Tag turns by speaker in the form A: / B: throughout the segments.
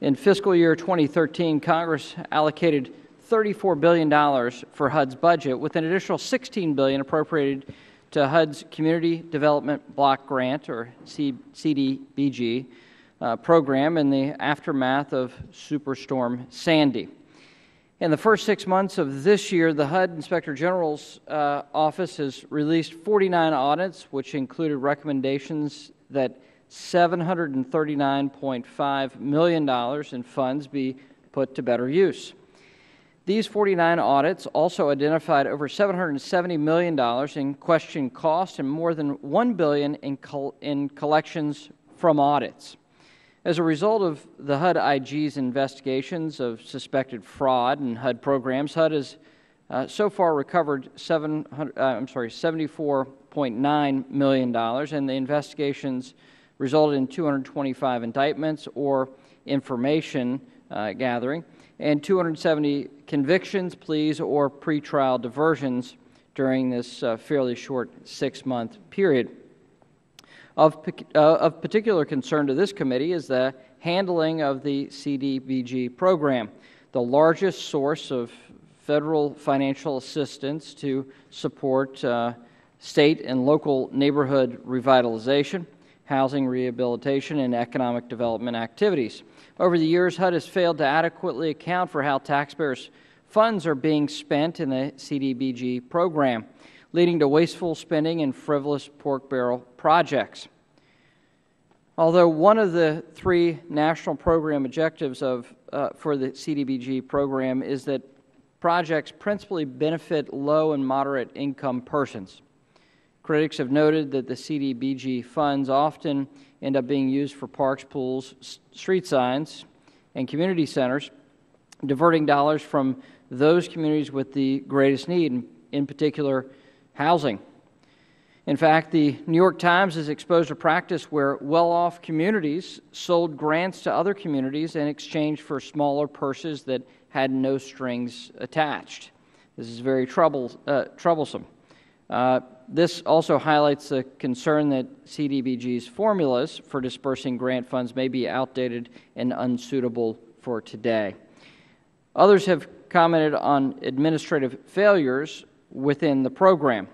A: In fiscal year 2013, Congress allocated $34 billion for HUD's budget, with an additional $16 billion appropriated to HUD's Community Development Block Grant, or CDBG, program in the aftermath of Superstorm Sandy. In the first 6 months of this year, the HUD Inspector General's office has released 49 audits, which included recommendations that $739.5 million in funds be put to better use. These 49 audits also identified over $770 million in questioned costs and more than $1 billion in collections from audits. As a result of the HUD IG's investigations of suspected fraud in HUD programs, HUD has so far recovered $74.9 million, and the investigations resulted in 225 indictments or information gathering, and 270 convictions, pleas, or pretrial diversions during this fairly short 6-month period. Of particular concern to this committee is the handling of the CDBG program, the largest source of federal financial assistance to support state and local neighborhood revitalization, housing rehabilitation, and economic development activities. Over the years, HUD has failed to adequately account for how taxpayers' funds are being spent in the CDBG program, leading to wasteful spending and frivolous pork barrel projects. Although one of the 3 national program objectives for the CDBG program is that projects principally benefit low and moderate income persons, critics have noted that the CDBG funds often end up being used for parks, pools, street signs, and community centers, diverting dollars from those communities with the greatest need, in particular housing. In fact, the New York Times has exposed a practice where well-off communities sold grants to other communities in exchange for smaller purses that had no strings attached. This is very troublesome. This also highlights the concern that CDBG's formulas for dispersing grant funds may be outdated and unsuitable for today. Others have commented on administrative failures within the program.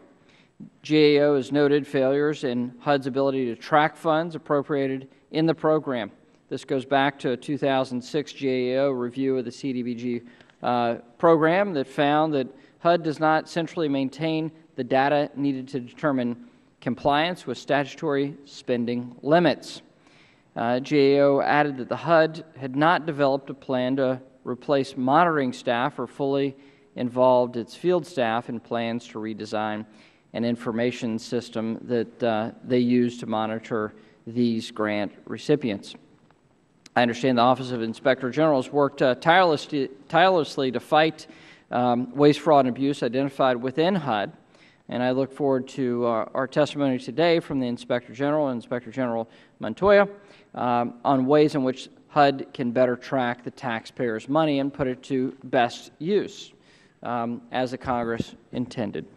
A: GAO has noted failures in HUD's ability to track funds appropriated in the program. This goes back to a 2006 GAO review of the CDBG program that found that HUD does not centrally maintain the data needed to determine compliance with statutory spending limits. GAO added that the HUD had not developed a plan to replace monitoring staff or fully involved its field staff in plans to redesign an information system that they use to monitor these grant recipients. I understand the Office of Inspector General has worked tirelessly to fight waste, fraud, and abuse identified within HUD, and I look forward to our testimony today from the Inspector General and Inspector General Montoya on ways in which HUD can better track the taxpayers' money and put it to best use as the Congress intended.